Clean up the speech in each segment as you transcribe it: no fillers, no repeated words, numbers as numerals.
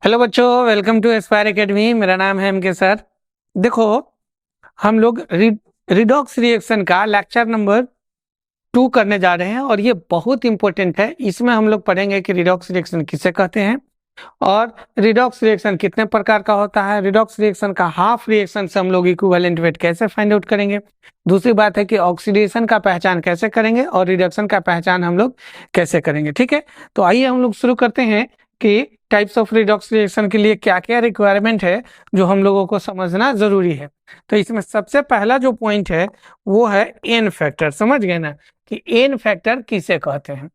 Hello बच्चों, welcome to Aspire academy. मेरा नाम है एमके सर। देखो, हम लोग रिडॉक्स रिएक्शन का लेक्चर नंबर 2 करने जा रहे हैं और ये बहुत इंपॉर्टेंट है। इसमें हम लोग पढ़ेंगे कि रिडॉक्स रिएक्शन किसे कहते हैं और रिडॉक्स रिएक्शन कितने प्रकार का होता है। रिडॉक्स रिएक्शन का हाफ रिएक्शन से हम लोग इक्विवेलेंट वेट कैसे फाइंड आउट करेंगे। दूसरी बात है कि ऑक्सीडेशन का पहचान कैसे करेंगे और रिडक्शन का पहचान हम लोग कैसे करेंगे। ठीक है, तो आइए हम लोग शुरू करते हैं कि टाइप्स ऑफ रिडॉक्स रिएक्शन के लिए क्या क्या रिक्वायरमेंट है जो हम लोगों को समझना जरूरी है। तो इसमें सबसे पहला जो पॉइंट है वो है एन फैक्टर। समझ गए ना कि एन फैक्टर किसे कहते हैं।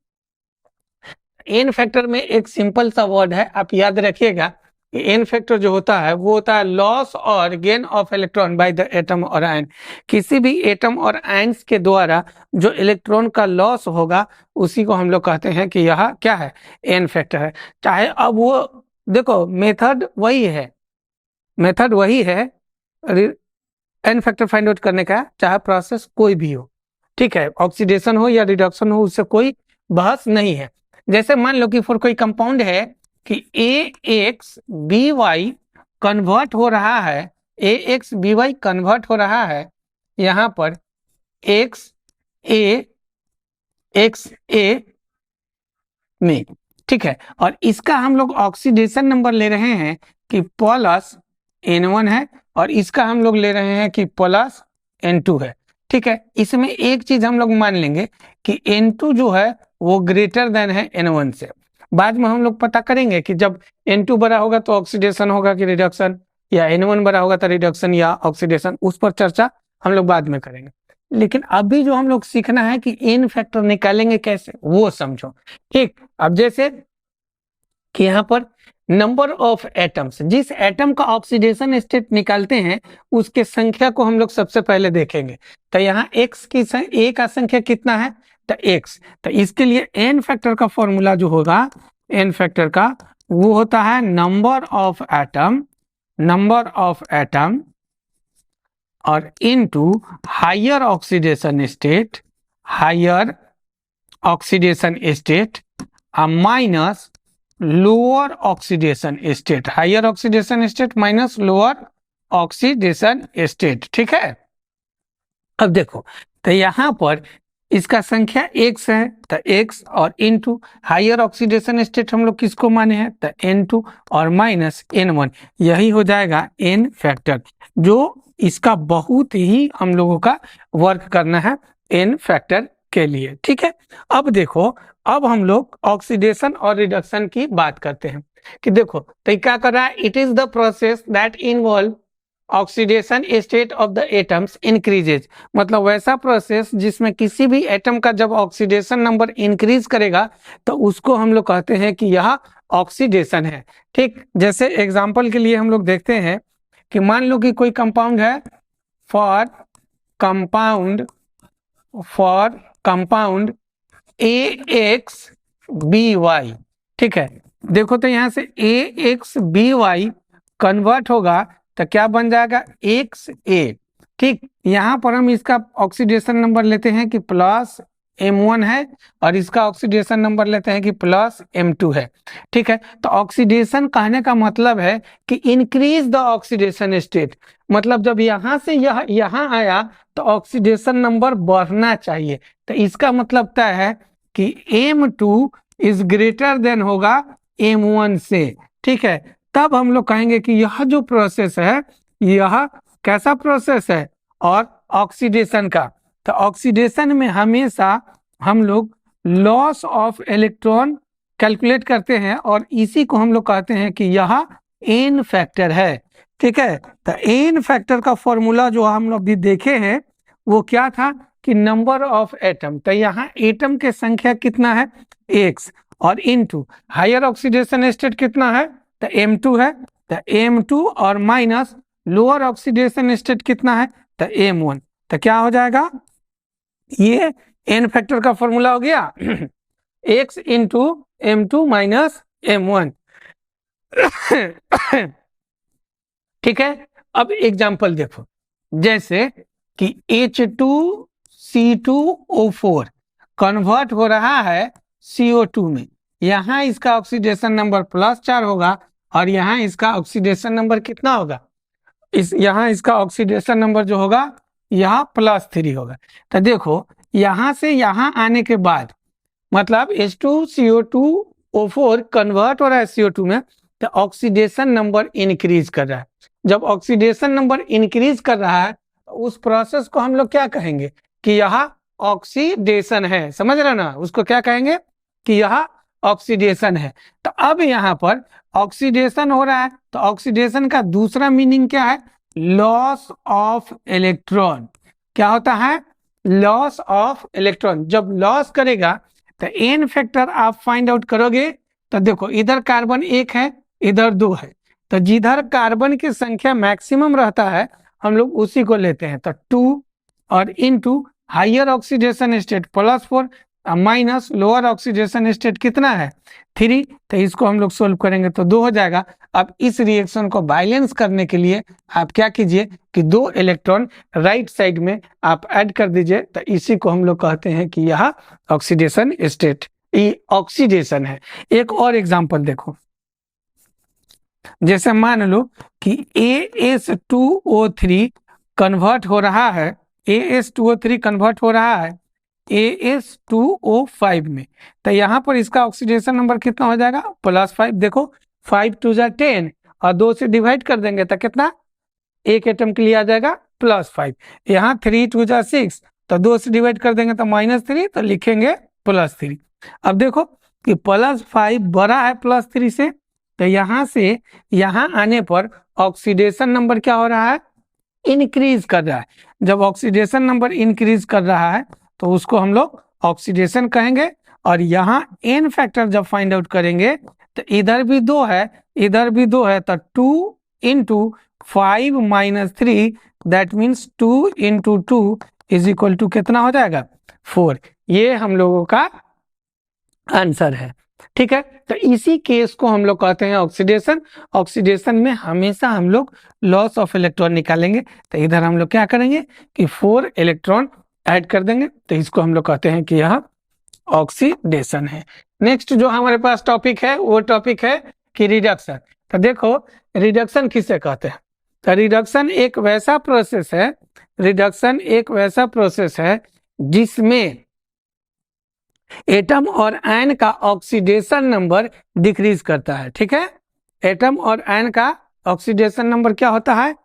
एन फैक्टर में एक सिंपल सा वर्ड है, आप याद रखिएगा। एन फैक्टर जो होता है वो होता है लॉस और gain of electron by the atom और आयन। किसी भी एटम और आयंस के द्वारा जो इलेक्ट्रॉन का लॉस होगा उसी को हम लोग कहते हैं कि यह क्या है, एन फैक्टर है। चाहे अब वो देखो मेथड वही है, मेथड वही है एन फैक्टर फाइंड आउट करने का, चाहे प्रोसेस कोई भी हो। ठीक है, ऑक्सीडेशन हो या रिडक्शन हो, उससे कोई बहस नहीं है। जैसे मान लो कि फॉर कोई कंपाउंड है कि ए एक्स बी वाई कन्वर्ट हो रहा है, ए एक्स बी वाई कन्वर्ट हो रहा है यहाँ पर एक्स ए में। ठीक है, और इसका हम लोग ऑक्सीडेशन नंबर ले रहे हैं कि प्लस N1 है और इसका हम लोग ले रहे हैं कि प्लस N2 है। ठीक है, इसमें एक चीज हम लोग मान लेंगे कि N2 जो है वो ग्रेटर देन है N1 से। बाद में हम लोग पता करेंगे कि जब N2 बड़ा होगा तो ऑक्सीडेशन होगा कि रिडक्शन, या N1 बड़ा होगा तो रिडक्शन या ऑक्सीडेशन, उस पर चर्चा हम लोग बाद में करेंगे। लेकिन अभी जो हम लोग सीखना है कि एन फैक्टर निकालेंगे कैसे वो समझो। ठीक, अब जैसे कि यहाँ पर नंबर ऑफ एटम्स, जिस एटम का ऑक्सीडेशन स्टेट निकालते हैं उसके संख्या को हम लोग सबसे पहले देखेंगे। तो यहाँ एक्स की ए का संख्या कितना है, तो एक्स। तो इसके लिए एन फैक्टर का फॉर्मूला जो होगा, एन फैक्टर का वो होता है नंबर ऑफ एटम और into higher oxidation state minus lower oxidation state, higher oxidation state minus lower oxidation state. ठीक है, अब देखो तो यहाँ पर इसका संख्या एक्स है तो एक्स और इनटू हायर ऑक्सीडेशन स्टेट हम लोग किसको माने हैं तो N2 और माइनस N1, यही हो जाएगा एन फैक्टर, जो इसका बहुत ही हम लोगों का वर्क करना है एन फैक्टर के लिए। ठीक है, अब देखो, अब हम लोग ऑक्सीडेशन और रिडक्शन की बात करते हैं कि देखो तो क्या कर रहा है, it is the process that involve oxidation state of the atoms increases. मतलब वैसा प्रोसेस जिसमें किसी भी एटम का जब ऑक्सीडेशन नंबर इंक्रीज करेगा तो उसको हम लोग कहते हैं कि यह ऑक्सीडेशन है। ठीक, जैसे एग्जांपल के लिए हम लोग देखते हैं कि मान लो कि कोई कंपाउंड है for compound A X B Y. ठीक है, देखो तो यहाँ से A X B Y convert होगा तो क्या बन जाएगा एक्स ए। ठीक, यहाँ पर हम इसका ऑक्सीडेशन नंबर लेते हैं कि प्लस M1 है और इसका ऑक्सीडेशन नंबर लेते हैं कि प्लस M2 है। ठीक है, तो ऑक्सीडेशन कहने का मतलब है कि इंक्रीज द ऑक्सीडेशन स्टेट, मतलब जब यहाँ से यहाँ आया तो ऑक्सीडेशन नंबर बढ़ना चाहिए। तो इसका मतलब तय है कि M2 इज ग्रेटर देन होगा M1 से। ठीक है, तब हम लोग कहेंगे कि यह जो प्रोसेस है यह कैसा प्रोसेस है और ऑक्सीडेशन का। तो ऑक्सीडेशन में हमेशा हम लोग लॉस ऑफ इलेक्ट्रॉन कैलकुलेट करते हैं और इसी को हम लोग कहते हैं कि यह एन फैक्टर है। ठीक है, तो एन फैक्टर का फॉर्मूला जो हम लोग भी देखे हैं वो क्या था कि नंबर ऑफ एटम, तो यहाँ एटम के संख्या कितना है एक्स और इनटू हायर ऑक्सीडेशन स्टेट कितना है तो M2 है, तो M2 और माइनस लोअर ऑक्सीडेशन स्टेट कितना है तो M1। तो क्या हो जाएगा, ये एन फैक्टर का फॉर्मूला हो गया x into M2 minus M1। ठीक है, अब एग्जांपल देखो, जैसे कि H2C2O4 कन्वर्ट हो रहा है CO2 में, यहाँ इसका ऑक्सीडेशन नंबर +4 होगा और यहाँ इसका ऑक्सीडेशन नंबर कितना होगा, यहाँ इसका ऑक्सीडेशन नंबर जो होगा यहाँ +3 होगा। तो देखो यहाँ से यहाँ आने के बाद मतलब H2CO2O4 कन्वर्ट हो रहा है CO2 में, तो ऑक्सीडेशन नंबर इंक्रीज कर रहा है। जब ऑक्सीडेशन नंबर इंक्रीज कर रहा है तो उस प्रोसेस को हम लोग क्या कहेंगे कि यह ऑक्सीडेशन है। समझ रहे ना, उसको क्या कहेंगे कि यह ऑक्सीडेशन है। तो अब यहाँ पर ऑक्सीडेशन हो रहा है, तो ऑक्सीडेशन का दूसरा मीनिंग क्या है, लॉस ऑफ इलेक्ट्रॉन। क्या होता है, लॉस ऑफ इलेक्ट्रॉन। जब लॉस करेगा तो एन फैक्टर आप फाइंड आउट करोगे तो देखो इधर कार्बन 1 है, इधर 2 है, तो जिधर कार्बन की संख्या मैक्सिमम रहता है हम लोग उसी को लेते हैं। तो 2 और into higher oxidation state +4 minus lower oxidation state कितना है 3, तो इसको हम लोग सोल्व करेंगे तो 2 हो जाएगा। अब इस रिएक्शन को बैलेंस करने के लिए आप क्या कीजिए कि 2 इलेक्ट्रॉन राइट साइड में आप ऐड कर दीजिए, तो इसी को हम लोग कहते हैं कि यह ऑक्सीडेशन स्टेट, ये ऑक्सीडेशन है। एक और एग्जांपल देखो, जैसे मान लो कि AS2O3 कन्वर्ट हो रहा है, AS2O3 कन्वर्ट हो रहा है AS2O5 में, तो यहाँ पर इसका ऑक्सीडेशन नंबर कितना हो जाएगा +5। देखो 5 2 जा 10 और 2 से डिवाइड कर देंगे तो कितना, एक एटम के लिए आ जाएगा +5। यहाँ 3 2 जा 6, तो 2 से डिवाइड कर देंगे तो -3, तो लिखेंगे +3। अब देखो कि +5 बड़ा है +3 से, तो यहाँ से यहाँ आने पर ऑक्सीडेशन नंबर क्या हो रहा है, इंक्रीज कर रहा है। जब ऑक्सीडेशन नंबर इंक्रीज कर रहा है तो उसको हम लोग ऑक्सीडेशन कहेंगे। और यहाँ एन फैक्टर जब फाइंड आउट करेंगे तो इधर भी 2 है, इधर भी 2 है, तो 2 × 5 - 3 that means 2 × 2 is equal to कितना हो जाएगा 4। ये हम लोगों का आंसर है। ठीक है, तो इसी केस को हम लोग कहते हैं ऑक्सीडेशन। ऑक्सीडेशन में हमेशा हम लोग लॉस ऑफ इलेक्ट्रॉन निकालेंगे, तो इधर हम लोग क्या करेंगे कि 4 इलेक्ट्रॉन ऐड कर देंगे, तो इसको हम लोग कहते हैं कि यह ऑक्सीडेशन है। नेक्स्ट जो हमारे पास टॉपिक है वो टॉपिक है कि रिडक्शन। तो देखो रिडक्शन किसे कहते हैं, तो रिडक्शन एक वैसा प्रोसेस है, रिडक्शन एक वैसा प्रोसेस है जिसमें एटम और आयन का ऑक्सीडेशन नंबर डिक्रीज करता है। ठीक है, एटम और आयन का ऑक्सीडेशन नंबर क्या होता है,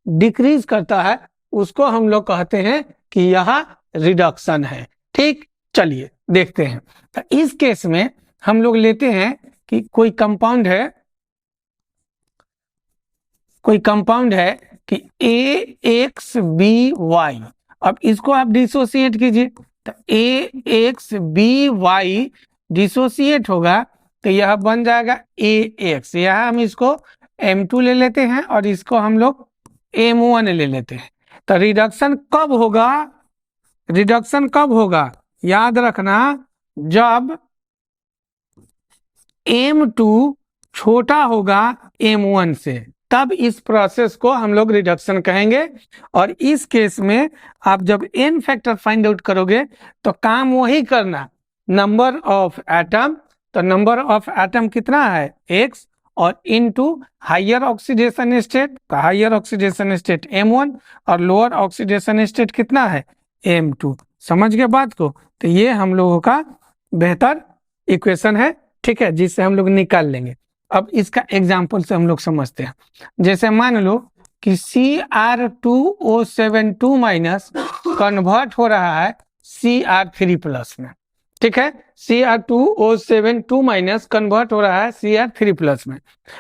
डिक्रीज करता है, उसको हम लोग कहते हैं कि यह रिडक्शन है। ठीक, चलिए देखते हैं। तो इस केस में हम लोग लेते हैं कि कोई कंपाउंड है कि AXBY। अब इसको आप डिसोसिएट कीजिए, तो AXBY डिसोसिएट होगा तो यह बन जाएगा AX। यह हम इसको M2 ले लेते हैं और इसको हम लोग M1 ले लेते हैं। तो रिडक्शन कब होगा, रिडक्शन कब होगा, याद रखना जब M2 छोटा होगा M1 से, तब इस प्रोसेस को हम लोग रिडक्शन कहेंगे। और इस केस में आप जब एन फैक्टर फाइंड आउट करोगे तो काम वही करना, नंबर ऑफ एटम, तो नंबर ऑफ एटम कितना है X, और इनटू हायर ऑक्सीडेशन स्टेट, तो हायर ऑक्सीडेशन स्टेट M1 और लोअर ऑक्सीडेशन स्टेट कितना है M2। समझ गए बात को, तो ये हम लोगों का बेहतर इक्वेशन है। ठीक है, जिससे हम लोग निकाल लेंगे। अब इसका एग्जाम्पल से हम लोग समझते हैं। जैसे मान लो कि Cr2O72- कन्वर्ट हो रहा है Cr3+ में। ठीक है, Cr2O72- कन्वर्ट हो रहा है Cr3+ में।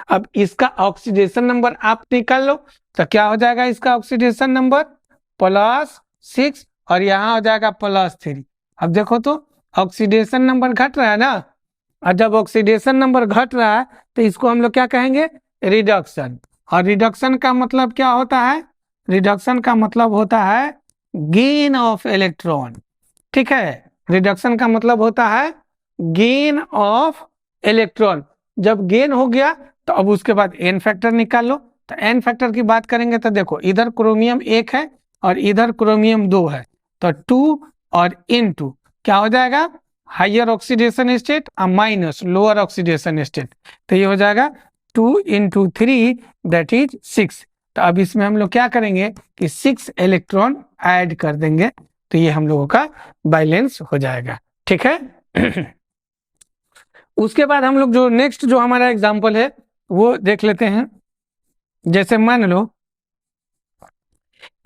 अब इसका ऑक्सीडेशन नंबर आप निकाल लो, तो क्या हो जाएगा इसका ऑक्सीडेशन नंबर +6 और यहाँ हो जाएगा +3। अब देखो तो ऑक्सीडेशन नंबर घट रहा है ना, और जब ऑक्सीडेशन नंबर घट रहा है तो इसको हम लोग क्या कहेंगे, रिडक्शन। और रिडक्शन का मतलब क्या होता है, रिडक्शन का मतलब होता है गेन ऑफ इलेक्ट्रॉन। ठीक है, रिडक्शन का मतलब होता है गेन ऑफ इलेक्ट्रॉन। जब गेन हो गया तो अब उसके बाद एन फैक्टर निकाल लो। तो एन फैक्टर की बात करेंगे तो देखो इधर क्रोमियम 1 है और इधर क्रोमियम 2 है, तो 2 और इन 2 क्या हो जाएगा, हायर ऑक्सीडेशन स्टेट और माइनस लोअर ऑक्सीडेशन स्टेट, तो ये हो जाएगा 2 इंटू 3 दैट इज 6। तो अब इसमें हम लोग क्या करेंगे कि 6 इलेक्ट्रॉन ऐड कर देंगे, तो ये हम लोगों का बैलेंस हो जाएगा। ठीक है। उसके बाद हम लोग जो नेक्स्ट जो हमारा एग्जाम्पल है वो देख लेते हैं। जैसे मान लो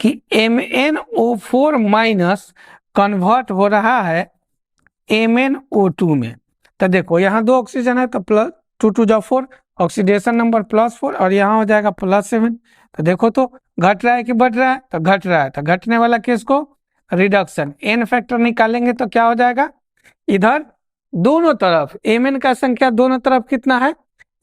कि MnO4 माइनस कन्वर्ट हो रहा है MnO2 में। तो देखो यहाँ 2 ऑक्सीजन है तो प्लस 2 2 जा 4, ऑक्सीडेशन नंबर +4 और यहाँ हो जाएगा +7। तो देखो तो घट रहा है कि बढ़ रहा है, तो घट रहा है, तो घटने वाला केस को रिडक्शन n फैक्टर निकालेंगे तो क्या हो जाएगा, इधर दोनों तरफ Mn का संख्या दोनों तरफ कितना है,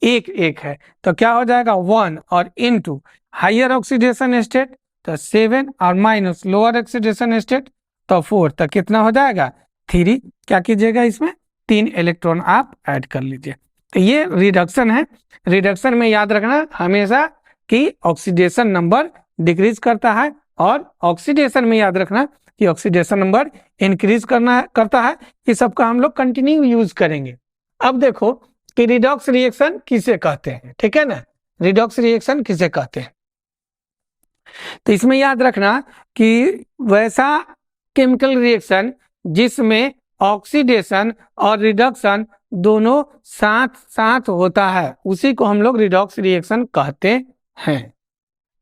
1 1 है, तो क्या हो जाएगा 1 और इनटू हायर ऑक्सीडेशन स्टेट तो 7 और माइनस लोअर ऑक्सीडेशन स्टेट तो 4, तो कितना हो जाएगा 3। क्या कीजिएगा इसमें 3 इलेक्ट्रॉन आप ऐड कर लीजिए। तो ये रिडक्शन है। रिडक्शन में याद रखना हमेशा कि ऑक्सीडेशन नंबर डिक्रीज करता है, और ऑक्सीडेशन में याद रखना कि ऑक्सीडेशन नंबर इंक्रीज करता है। इस सब का हम लोग कंटिन्यू यूज करेंगे। अब देखो कि रिडॉक्स रिएक्शन किसे कहते हैं, ठीक है ना, रिडॉक्स रिएक्शन किसे कहते हैं। तो इसमें याद रखना कि वैसा केमिकल रिएक्शन जिसमें ऑक्सीडेशन और रिडक्शन दोनों साथ साथ होता है उसी को हम लोग रिडॉक्स रिएक्शन कहते हैं।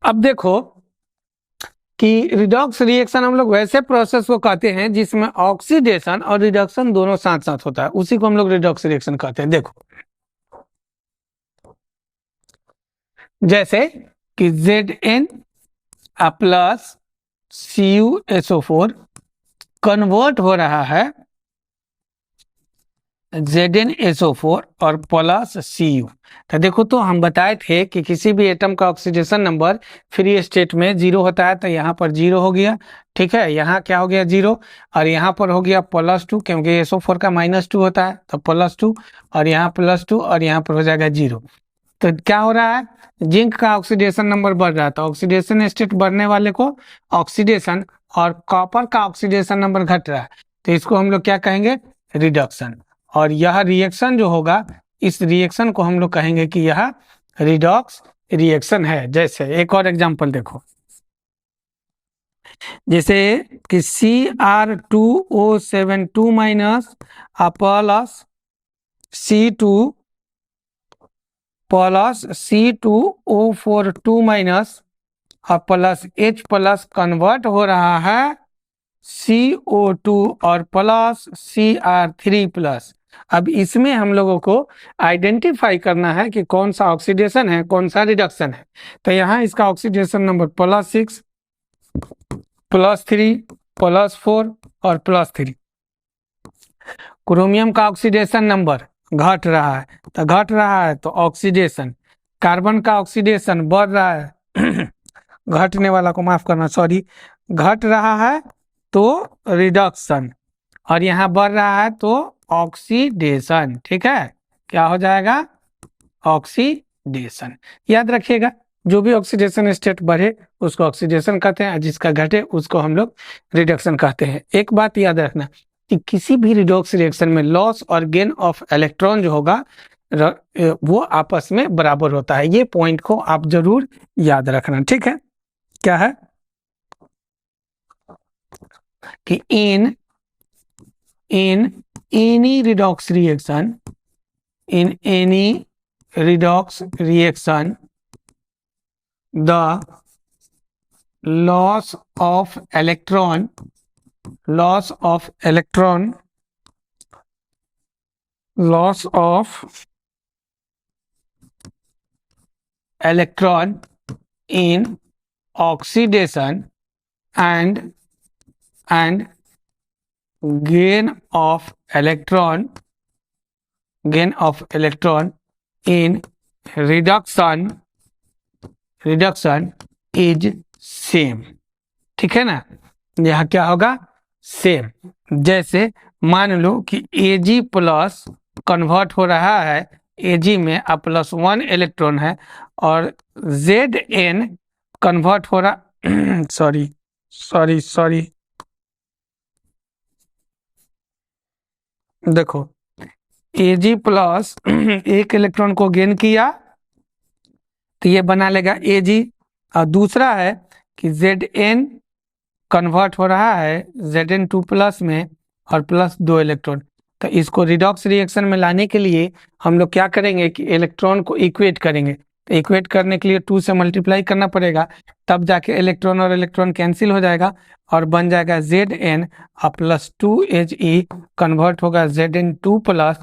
अब देखो कि रिडॉक्स रिएक्शन हम लोग वैसे प्रोसेस को कहते हैं जिसमें ऑक्सीडेशन और रिडक्शन दोनों साथ साथ होता है, उसी को हम लोग रिडॉक्स रिएक्शन कहते हैं। देखो जैसे कि Zn प्लस CuSO4 कन्वर्ट हो रहा है ZnSO4 और प्लस Cu। तो देखो तो हम बताए थे कि किसी भी एटम का ऑक्सीडेशन नंबर फ्री स्टेट में 0 होता है, तो यहाँ पर 0 हो गया, ठीक है, यहाँ क्या हो गया 0 और यहाँ पर हो गया +2 क्योंकि SO4 का -2 होता है तो +2 और यहाँ +2 और यहाँ पर हो जाएगा 0। तो क्या हो रहा है, जिंक का ऑक्सीडेशन नंबर बढ़ रहा है, तो ऑक्सीडेशन स्टेट बढ़ने वाले को ऑक्सीडेशन, और कॉपर का ऑक्सीडेशन नंबर घट रहा है तो इसको हम लोग क्या कहेंगे, रिडक्शन। और यह रिएक्शन जो होगा इस रिएक्शन को हम लोग कहेंगे कि यह रिडॉक्स रिएक्शन है। जैसे एक और एग्जांपल देखो, जैसे कि Cr2O72 minus plus C2 plus C2O42 minus और प्लस H प्लस कन्वर्ट हो रहा है CO2 और प्लस Cr3 प्लस। अब इसमें हम लोगों को आइडेंटिफाई करना है कि कौन सा ऑक्सीडेशन है कौन सा रिडक्शन है। तो यहाँ इसका ऑक्सीडेशन नंबर +6 +3 +4 और +3। क्रोमियम का ऑक्सीडेशन नंबर घट रहा है, तो घट रहा है तो ऑक्सीडेशन, कार्बन का ऑक्सीडेशन बढ़ रहा है घटने वाला को माफ करना, सॉरी, घट रहा है तो रिडक्शन, और यहाँ बढ़ रहा है तो ऑक्सीडेशन। ठीक है, क्या हो जाएगा, ऑक्सीडेशन। याद रखिएगा जो भी ऑक्सीडेशन स्टेट बढ़े उसको ऑक्सीडेशन कहते हैं, जिसका घटे उसको हम लोग रिडक्शन कहते हैं। एक बात याद रखना कि किसी भी रिडॉक्स रिएक्शन में लॉस और गेन ऑफ इलेक्ट्रॉन जो होगा वो आपस में बराबर होता है। ये पॉइंट को आप जरूर याद रखना, ठीक है। क्या है कि in any redox reaction, in any redox reaction the loss of electron loss of electron in oxidation and gain of electron in reduction is same। ठीक है ना, यहाँ क्या होगा, सेम। जैसे मान लो कि Ag प्लस कन्वर्ट हो रहा है Ag में +1 इलेक्ट्रॉन है, और Zn कन्वर्ट हो रहा सॉरी देखो Ag प्लस 1 इलेक्ट्रॉन को गेन किया तो ये बना लेगा Ag। और दूसरा है कि Zn कन्वर्ट हो रहा है Zn2+ में और प्लस 2 इलेक्ट्रॉन। तो इसको रिडॉक्स रिएक्शन में लाने के लिए हम लोग क्या करेंगे कि इलेक्ट्रॉन को इक्वेट करेंगे। तो इक्वेट करने के लिए 2 से मल्टीप्लाई करना पड़ेगा, तब जाके इलेक्ट्रॉन और इलेक्ट्रॉन कैंसिल हो जाएगा और बन जाएगा Zn और प्लस 2He कन्वर्ट होगा Zn2+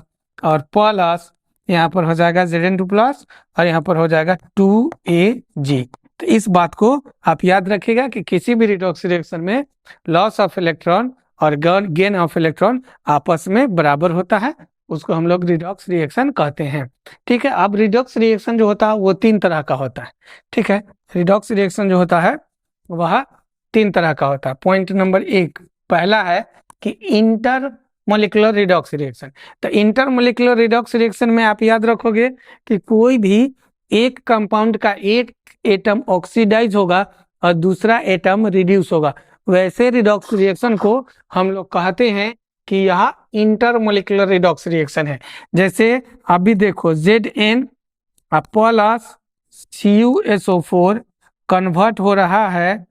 और प्लस यहाँ पर हो जाएगा Zn2+ और यहाँ पर हो जाएगा 2Ag। तो इस बात को आप याद रखिएगा कि किसी भी रिडॉक्स रिएक्शन में लॉस ऑफ इलेक्ट्रॉन और गेन ऑफ इलेक्ट्रॉन आपस में बराबर होता है, उसको हम लोग रिडॉक्स रिएक्शन कहते हैं। ठीक है, अब रिडॉक्स रिएक्शन जो होता है वो 3 तरह का होता है। ठीक है, रिडॉक्स रिएक्शन जो होता है वह 3 तरह का होता है। पॉइंट नंबर 1 पहला है कि इंटर मोलिकुलर रिडॉक्स रिएक्शन। तो इंटर मोलिकुलर रिडॉक्स रिएक्शन में आप याद रखोगे कि कोई भी एक कंपाउंड का एक एटम ऑक्सीडाइज होगा और दूसरा एटम रिड्यूस होगा, वैसे रिडॉक्स रिएक्शन को हम लोग कहते हैं कि यह इंटरमोलिकुलर रिडॉक्स रिएक्शन है। जैसे अभी देखो Zn प्लस CuSO4 कन्वर्ट हो रहा है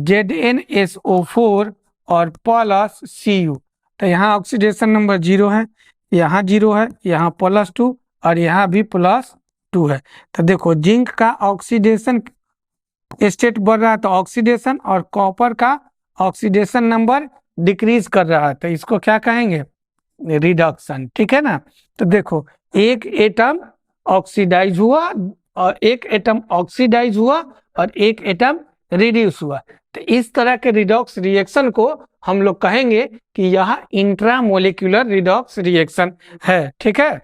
ZnSO4 और प्लस Cu। तो यहाँ ऑक्सीडेशन नंबर 0 है, यहाँ 0 है, यहाँ +2 और यहाँ भी +2 है। तो देखो जिंक का ऑक्सीडेशन स्टेट बढ़ रहा है तो ऑक्सीडेशन, और कॉपर का ऑक्सीडेशन नंबर डिक्रीज कर रहा है, तो इसको क्या कहेंगे, रिडक्शन। ठीक है ना। तो देखो एक एटम ऑक्सीडाइज हुआ और एक एटम ऑक्सीडाइज हुआ और एक एटम रिड्यूस हुआ, तो इस तरह के रिडॉक्स रिएक्शन को हम लोग कहेंगे कि यह इंट्रामोलिकुलर रिडॉक्स रिएक्शन है। ठीक है,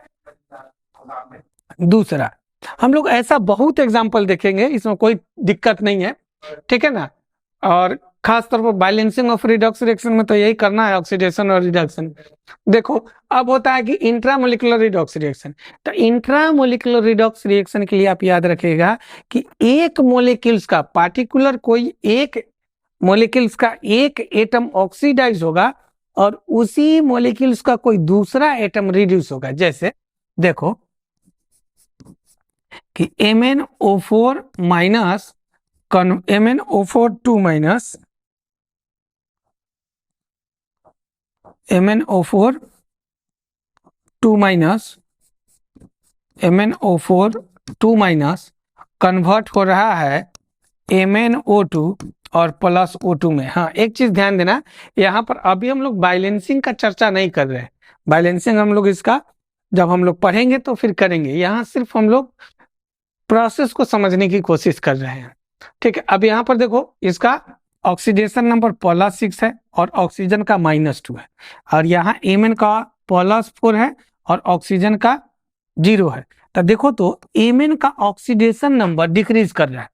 दूसरा हम लोग ऐसा बहुत एग्जाम्पल देखेंगे, इसमें कोई दिक्कत नहीं है। ठीक है ना, और खास तौर पर बैलेंसिंग ऑफ रिडॉक्स रिएक्शन में तो यही करना है, ऑक्सीडेशन और रिडक्शन। देखो अब होता है कि इंट्रामोलिकुलर रिडॉक्स रिएक्शन। तो इंट्रामोलिकुलर रिडॉक्स रिएक्शन के लिए आप याद रखिएगा कि एक मोलिक्यूल्स का पार्टिकुलर कोई एक मोलिक्यूल्स का एक एटम ऑक्सीडाइज होगा और उसी मोलिक्यूल्स का कोई दूसरा एटम रिड्यूस होगा। जैसे देखो कि MnO4 minus MnO4 2 minus MnO4 2 minus MnO4 2 minus convert हो रहा है MnO2 और प्लस O2 में। हाँ, एक चीज ध्यान देना, यहाँ पर अभी हम लोग बैलेंसिंग का चर्चा नहीं कर रहे हैं। बैलेंसिंग हम लोग इसका जब हम लोग पढ़ेंगे तो फिर करेंगे, यहाँ सिर्फ हम लोग प्रोसेस को समझने की कोशिश कर रहे हैं। ठीक है, अब यहाँ पर देखो इसका ऑक्सीडेशन नंबर +6 है और ऑक्सीजन का -2 है, और यहाँ Mn का +4 है और ऑक्सीजन का 0 है। तो देखो तो Mn का ऑक्सीडेशन नंबर डिक्रीज कर रहा है,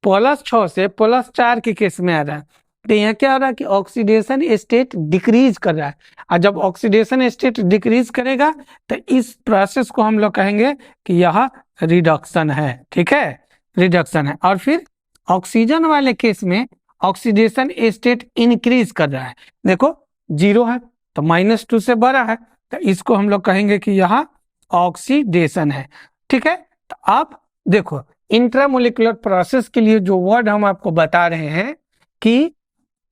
+6 से +4 के केस में आ रहा है। तो यहाँ क्या हो रहा है कि ऑक्सीडेशन स्टेट डिक्रीज कर रहा है, और जब ऑक्सीडेशन स्टेट डिक्रीज करेगा तो इस प्रोसेस को हम लोग कहेंगे कि यह रिडक्शन है। ठीक है, रिडक्शन है। और फिर ऑक्सीजन वाले केस में ऑक्सीडेशन स्टेट इंक्रीज कर रहा है, देखो 0 है तो -2 से बड़ा है, तो इसको हम लोग कहेंगे कि यह ऑक्सीडेशन है। ठीक है, तो आप देखो इंट्रामोलिकुलर प्रोसेस के लिए जो वर्ड हम आपको बता रहे हैं कि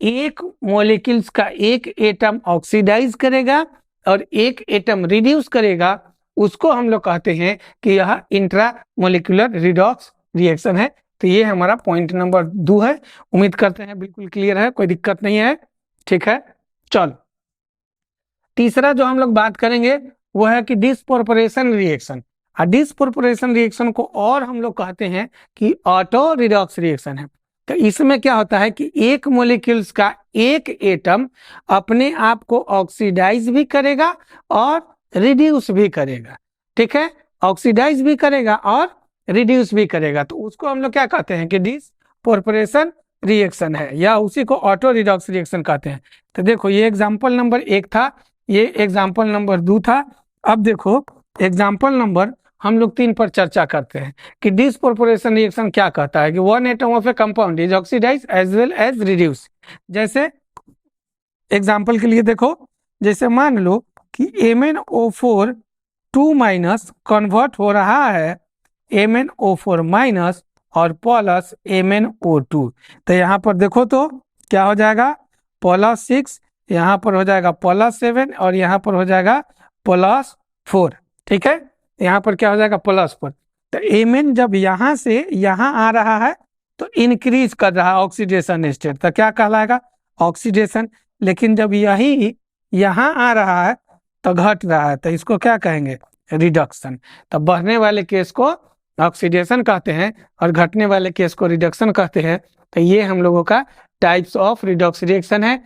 एक मोलिक्यूल्स का एक एटम ऑक्सीडाइज करेगा और एक एटम रिड्यूस करेगा, उसको हम लोग कहते हैं कि यह इंट्रामोलिकुलर रिडॉक्स रिएक्शन है। तो ये हमारा पॉइंट नंबर 2 है। उम्मीद करते हैं बिल्कुल क्लियर है, कोई दिक्कत नहीं है। ठीक है, चलो तीसरा जो हम लोग बात करेंगे वो है कि डिस्प्रोपोर्शन रिएक्शन। डिस्प्रोपोर्शन रिएक्शन को और हम लोग कहते हैं कि ऑटो रिडॉक्स रिएक्शन है। तो इसमें क्या होता है कि एक मोलिक्यूल्स का एक एटम अपने आप को ऑक्सीडाइज भी करेगा और रिड्यूस भी करेगा। ठीक है, ऑक्सीडाइज भी करेगा और रिड्यूस भी करेगा, तो उसको हम लोग क्या कहते हैं कि डिस्प्रोपोर्शन रिएक्शन है, या उसी को ऑटो रिडॉक्स रिएक्शन कहते हैं। तो देखो ये एग्जाम्पल नंबर 1 था, ये एग्जाम्पल नंबर 2 था। अब देखो एग्जाम्पल नंबर हम लोग 3 पर चर्चा करते हैं कि डिस्प्रोपोर्शन रिएक्शन क्या कहता है कि one atom of a compound is oxidise as well as reduce. जैसे एग्जाम्पल के लिए देखो, जैसे मान लो कि MnO4 2 माइनस कन्वर्ट हो रहा है MnO4 माइनस और प्लस MnO2। तो यहाँ पर देखो तो क्या हो जाएगा, +6, यहाँ पर हो जाएगा +7 और यहाँ पर हो जाएगा +4। ठीक है, यहाँ पर क्या हो जाएगा +4। तो Mn जब यहाँ से यहाँ आ रहा है तो इंक्रीज कर रहा है ऑक्सीडेशन स्टेट, तो क्या कहलाएगा ऑक्सीडेशन। लेकिन जब यही यहाँ आ रहा है तो घट रहा है, तो इसको क्या कहेंगे रिडक्शन। तो बढ़ने वाले केस को ऑक्सीडेशन कहते हैं और घटने वाले केस को रिडक्शन कहते हैं। तो ये हम लोगों का टाइप्स ऑफ रिडॉक्स रिएक्शन है।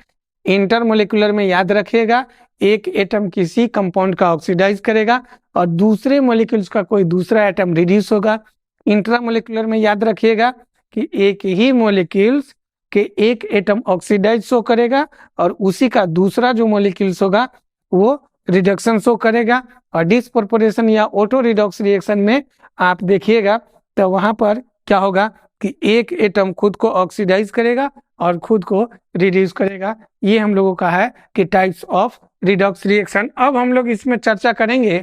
इंटरमोलिकुलर में याद रखिएगा, एक एटम किसी कंपाउंड का ऑक्सीडाइज करेगा और दूसरे मॉलिक्यूल्स का कोई दूसरा एटम रिड्यूस होगा। इंट्रामोलिकुलर में याद रखिएगा कि एक ही मॉलिक्यूल्स के एक एटम ऑक्सीडाइज शो करेगा और उसी का दूसरा जो मॉलिक्यूल्स होगा वो रिडक्शन शो करेगा। और डिस्प्रोपोर्शन या ऑटो रिडॉक्स रिएक्शन में आप देखिएगा तो वहां पर क्या होगा कि एक एटम खुद को ऑक्सीडाइज करेगा और खुद को रिड्यूस करेगा। ये हम लोगों का है कि टाइप्स ऑफ रिडॉक्स रिएक्शन। अब हम लोग इसमें चर्चा करेंगे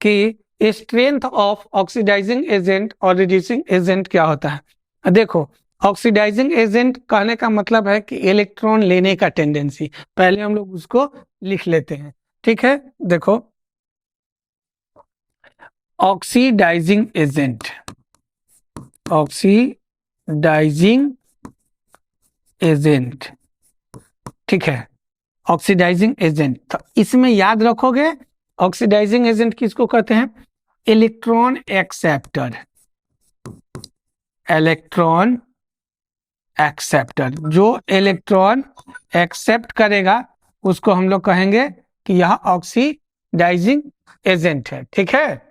कि स्ट्रेंथ ऑफ ऑक्सीडाइजिंग एजेंट और रिड्यूसिंग एजेंट क्या होता है। देखो, ऑक्सीडाइजिंग एजेंट कहने का मतलब है कि इलेक्ट्रॉन लेने का टेंडेंसी। पहले हम लोग उसको लिख लेते हैं, ठीक है। देखो, ऑक्सीडाइजिंग एजेंट, ऑक्सीडाइजिंग एजेंट, ठीक है, ऑक्सीडाइजिंग एजेंट। तो इसमें याद रखोगे ऑक्सीडाइजिंग एजेंट किसको कहते हैं, इलेक्ट्रॉन एक्सेप्टर। इलेक्ट्रॉन एक्सेप्टर, जो इलेक्ट्रॉन एक्सेप्ट करेगा उसको हम लोग कहेंगे कि यह ऑक्सीडाइजिंग एजेंट है, ठीक है।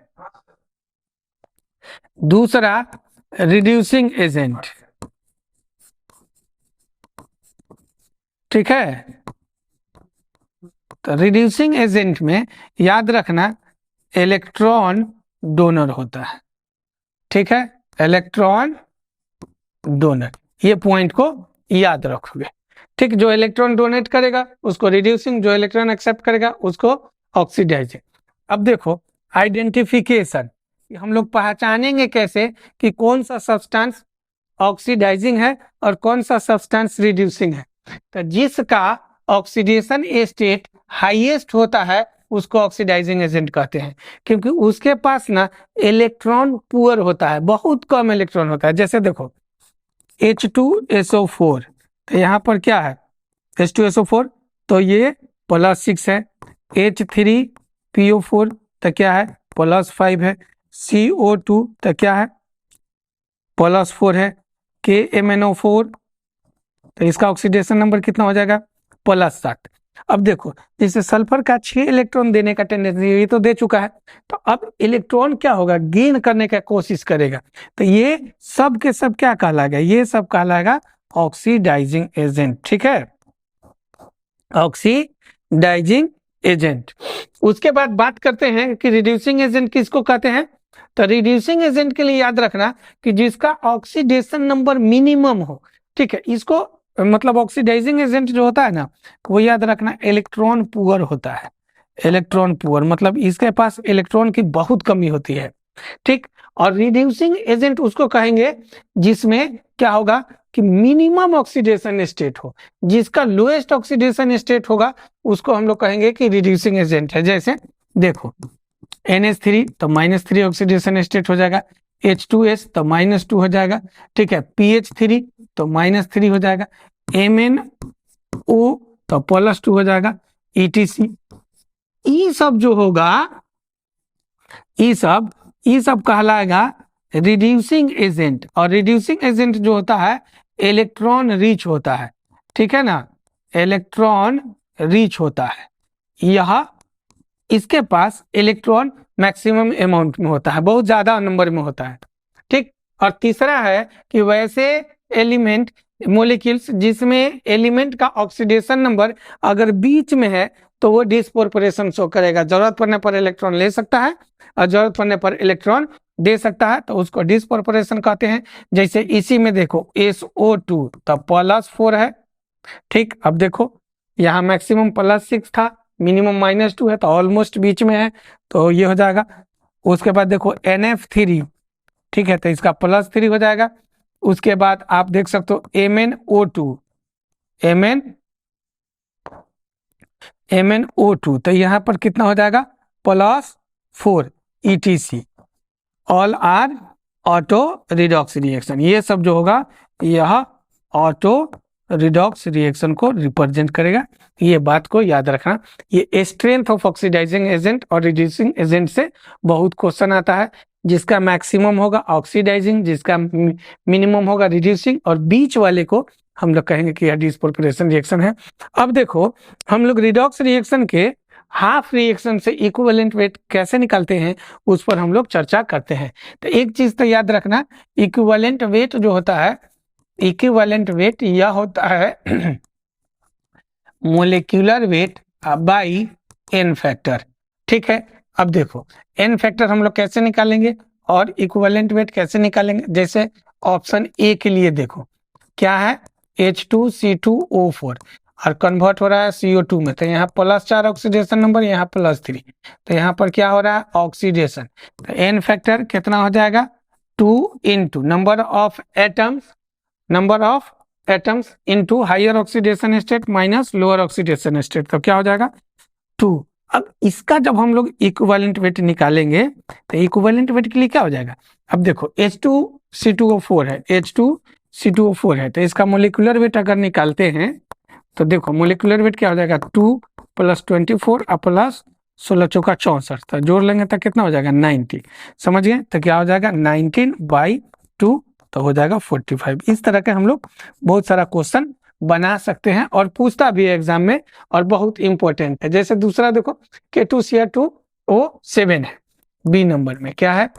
दूसरा रिड्यूसिंग एजेंट, ठीक है। तो रिड्यूसिंग एजेंट में याद रखना इलेक्ट्रॉन डोनर होता है, ठीक है, इलेक्ट्रॉन डोनर, ये पॉइंट को याद रखोगे, ठीक। जो इलेक्ट्रॉन डोनेट करेगा उसको रिड्यूसिंग, जो इलेक्ट्रॉन एक्सेप्ट करेगा उसको ऑक्सीडाइजिंग। अब देखो आइडेंटिफिकेशन, हम लोग पहचानेंगे कैसे कि कौन सा सब्सटेंस ऑक्सीडाइजिंग है और कौन सा सब्सटेंस रिड्यूसिंग है। तो जिसका ऑक्सीडेशन स्टेट हाईएस्ट होता है उसको ऑक्सीडाइजिंग एजेंट कहते हैं, क्योंकि उसके पास ना इलेक्ट्रॉन पुअर होता है, बहुत कम इलेक्ट्रॉन होता है। जैसे देखो H2SO4, तो यहाँ पर क्या है H2SO4, तो ये +6 है। H3PO4 तो क्या है +5 है। CO2 तो क्या है +4 है। KMnO4 तो इसका ऑक्सीडेशन नंबर कितना हो जाएगा +7। अब देखो, जैसे सल्फर का 6 इलेक्ट्रॉन देने का टेंडेंसी ये तो दे चुका है, तो अब इलेक्ट्रॉन क्या होगा गेन करने का कोशिश करेगा। तो ये सब के सब क्या कहलाएगा, ये सब कहलाएगा ऑक्सीडाइजिंग एजेंट, ठीक है, ऑक्सीडाइजिंग एजेंट। उसके बाद बात करते हैं कि रिड्यूसिंग एजेंट किसको कहते हैं। तो रिड्यूसिंग एजेंट के लिए याद रखना कि जिसका ऑक्सीडेशन नंबर मिनिमम हो, ठीक है, इसको मतलब ऑक्सीडाइजिंग एजेंट जो होता है ना वो याद रखना इलेक्ट्रॉन पुअर होता है। इलेक्ट्रॉन पुअर मतलब इसके पास इलेक्ट्रॉन की बहुत कमी होती है, ठीक। और रिड्यूसिंग एजेंट उसको कहेंगे जिसमें क्या होगा कि मिनिमम ऑक्सीडेशन स्टेट हो, जिसका लोएस्ट ऑक्सीडेशन स्टेट होगा उसको हम लोग कहेंगे कि रिड्यूसिंग एजेंट है। जैसे देखो NH3 तो -3 ऑक्सीडेशन स्टेट हो जाएगा, H2S तो -2 हो जाएगा, ठीक है, PH3 तो -3 हो जाएगा, MnO तो +2 हो जाएगा, ETC। ये सब जो होगा ये सब कहलाएगा रिड्यूसिंग एजेंट। और रिड्यूसिंग एजेंट जो होता है इलेक्ट्रॉन रिच होता है, ठीक है ना, इलेक्ट्रॉन रिच होता है, यह इसके पास इलेक्ट्रॉन मैक्सिमम अमाउंट में होता है, बहुत ज्यादा नंबर में होता है, ठीक। और तीसरा है कि वैसे एलिमेंट मोलिक्यूल्स जिसमें एलिमेंट का ऑक्सीडेशन नंबर अगर बीच में है तो वो डिस्प्रोपोर्शन शो करेगा, जरूरत पड़ने पर इलेक्ट्रॉन ले सकता है और जरूरत पड़ने पर इलेक्ट्रॉन दे सकता है, तो उसको डिस्प्रोपोर्शन कहते हैं। जैसे इसी में देखो SO2 तो +4 है, ठीक। अब देखो यहाँ मैक्सिमम +6 था मिनिमम -2 है तो ऑलमोस्ट बीच में है, तो ये हो जाएगा। उसके बाद देखो NF3, ठीक है, तो इसका +3 हो जाएगा। उसके बाद आप देख सकते हो MnO2, MnO2, तो यहाँ पर कितना हो जाएगा +4 ETC। All are auto redox reaction, ये सब जो होगा यह ऑटो रिडॉक्स रिएक्शन को रिप्रेजेंट करेगा। ये बात को याद रखना। ये स्ट्रेंथ ऑफ ऑक्सीडाइजिंग एजेंट और रिड्यूसिंग एजेंट से बहुत क्वेश्चन आता है, जिसका मैक्सिमम होगा ऑक्सीडाइजिंग, जिसका मिनिमम होगा रिड्यूसिंग, और बीच वाले को हम लोग कहेंगे कि यह डिस्प्रोपोर्शन रिएक्शन है। अब देखो हम लोग रिडॉक्स रिएक्शन के हाफ रिएक्शन से इक्विवेलेंट वेट कैसे निकालते हैं, उस पर हम लोग चर्चा करते हैं। तो एक चीज तो याद रखना, इक्विवेलेंट वेट जो होता है, इक्विवेलेंट वेट यह होता है molecular weight by n factor, ठीक है। अब देखो एन फैक्टर हम लोग कैसे निकालेंगे और इक्विवेलेंट वेट कैसे निकालेंगे। जैसे ऑप्शन ए के लिए देखो क्या है, H2C2O4 और कन्वर्ट हो रहा है CO2 में, तो यहाँ +4 ऑक्सीडेशन नंबर, यहाँ +3, तो यहाँ पर क्या हो रहा है ऑक्सीडेशन। तो एन फैक्टर कितना हो जाएगा 2 into number of atoms into higher oxidation state minus lower oxidation state, तो क्या हो जाएगा 2। अब इसका जब हम लोग इक्विवेलेंट वेट निकालेंगे तो इक्विवेलेंट वेट के लिए क्या हो जाएगा, अब देखो H2C2O4 है, H2C2O4 है, तो इसका मोलिकुलर वेट अगर निकालते हैं तो देखो मोलिकुलर वेट क्या हो जाएगा 2 + 24 और +16 × 64, तो जोड़ लेंगे तो कितना हो जाएगा 90, समझ गए। तो क्या हो जाएगा 19/2, तो हो जाएगा 45। इस तरह के हम लोग बहुत सारा क्वेश्चन बना सकते हैं और पूछता भी है एग्जाम में, और बहुत इंपॉर्टेंट है। जैसे दूसरा देखो K2Cr2O7 है, बी नंबर में क्या है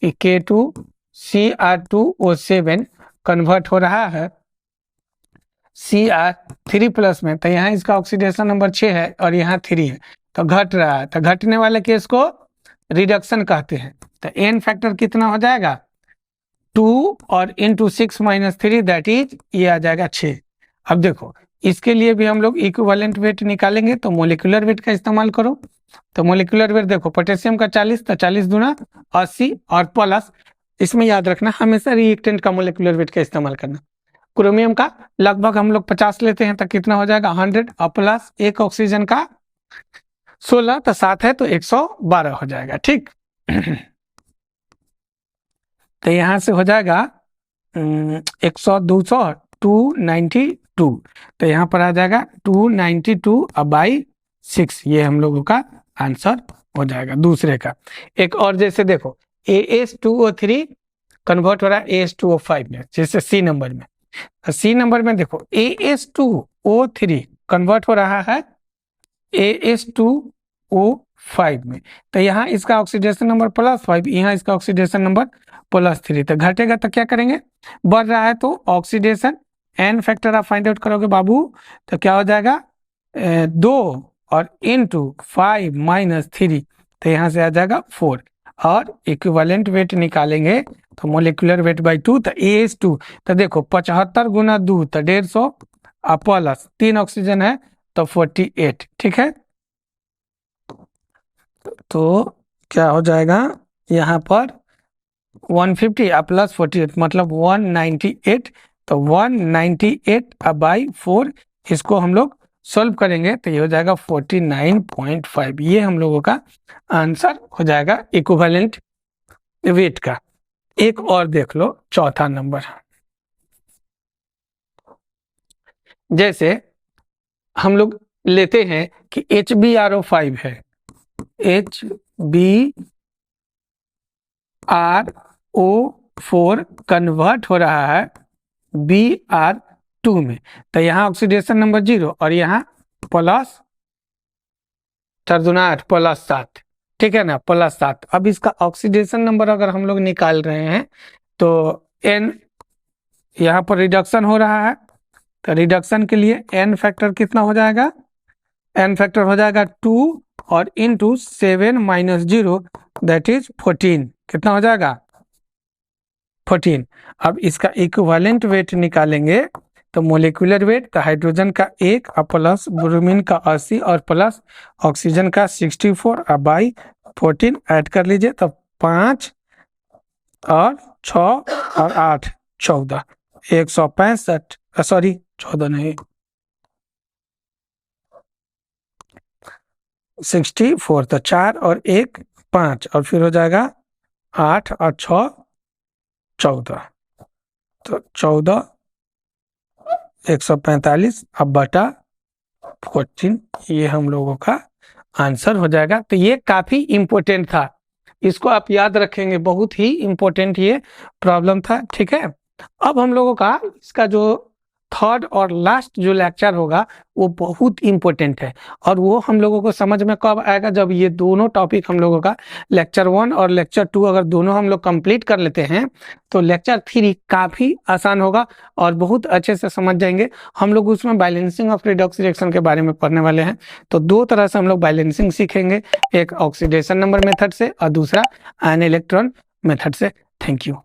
K2Cr2O7 कन्वर्ट हो रहा है Cr3+ में, तो यहाँ इसका ऑक्सीडेशन नंबर 6 है और यहाँ 3 है, तो घट रहा है, तो घटने वाले केस को रिडक्शन कहते हैं। तो एन फैक्टर कितना हो जाएगा 2 और इंटू 6 - 3 दैट इज ये आ जाएगा 6। अब देखो इसके लिए भी हम लोग इक्विवेलेंट वेट निकालेंगे, तो मोलिकुलर वेट का इस्तेमाल करो। तो मोलिकुलर वेट देखो पोटेशियम का 40, तो 40 दूना 80 और प्लस, इसमें याद रखना हमेशा रिएक्टेंट का मोलिकुलर वेट का इस्तेमाल करना। क्रोमियम का लगभग हम लोग 50 लेते हैं, तो कितना हो जाएगा 100 और प्लस एक ऑक्सीजन का 16, तो 7 है तो 112 हो जाएगा, ठीक। तो यहाँ से हो जाएगा 100 200 292, तो यहाँ पर आ जाएगा 292/6, ये हम लोगों का आंसर हो जाएगा दूसरे का। एक और जैसे देखो AS2O3 कन्वर्ट हो रहा है AS2O5 में, जैसे सी नंबर में। सी नंबर में देखो AS2O3 कन्वर्ट हो रहा है AS2O5 में, तो यहाँ इसका ऑक्सीडेशन नंबर +5, यहाँ इसका ऑक्सीडेशन नंबर +3, तो घटेगा तो क्या करेंगे, बढ़ रहा है तो ऑक्सीडेशन एन फैक्टर आप फाइंड आउट करोगे बाबू, तो क्या हो जाएगा 2 और इंटू 5 - 3, तो यहाँ से आ जाएगा 4, और इक्विवेलेंट वेट निकालेंगे तो मोलिकुलर वेट बाई 2, तो AS2, तो देखो 75 × 2 तो 150 और प्लस 3 ऑक्सीजन है तो 48, ठीक है। तो क्या हो जाएगा यहाँ पर 150 और प्लस 48 मतलब 198, तो 198/4 इसको हम लोग सॉल्व करेंगे तो ये हो जाएगा 49.5, ये हम लोगों का आंसर हो जाएगा इक्विवेलेंट वेट का। एक और देख लो चौथा नंबर, जैसे हम लोग लेते हैं कि HbRO5 है, HbRO4 कन्वर्ट हो रहा है Br2 में, तो यहाँ ऑक्सीडेशन नंबर 0 और यहाँ +8 +7, ठीक है ना, +7। अब इसका ऑक्सीडेशन नंबर अगर हम लोग निकाल रहे हैं तो N यहाँ पर रिडक्शन हो रहा है, तो रिडक्शन के लिए N फैक्टर कितना हो जाएगा, N फैक्टर हो जाएगा 2 और इंटू 7 - 0 दैट इज 14, कितना हो जाएगा 14। अब इसका इक्विवेलेंट वेट निकालेंगे तो मोलिकुलर वेट का हाइड्रोजन का 1 और प्लस ब्रोमीन का 80 और प्लस ऑक्सीजन का 64 और बाई 14 ऐड कर लीजिए, तो 5 और 6 और 8 14, 165, सॉरी 14 नहीं 64, तो 4 और 1 5 और फिर हो जाएगा 8 और 6 14, तो 14 145 अब बटा 14, ये हम लोगों का आंसर हो जाएगा। तो ये काफी इम्पोर्टेंट था, इसको आप याद रखेंगे, बहुत ही इम्पोर्टेंट ये प्रॉब्लम था। ठीक है, अब हम लोगों का इसका जो थर्ड और लास्ट जो लेक्चर होगा वो बहुत इम्पोर्टेंट है, और वो हम लोगों को समझ में कब आएगा, जब ये दोनों टॉपिक हम लोगों का लेक्चर 1 और लेक्चर 2 अगर दोनों हम लोग कंप्लीट कर लेते हैं तो लेक्चर 3 काफ़ी आसान होगा और बहुत अच्छे से समझ जाएंगे। हम लोग उसमें बैलेंसिंग ऑफ रिडॉक्स रिएक्शन के बारे में पढ़ने वाले हैं। तो दो तरह से हम लोग बैलेंसिंग सीखेंगे, एक ऑक्सीडेशन नंबर मेथड से और दूसरा आयन इलेक्ट्रॉन मेथड से। Thank you.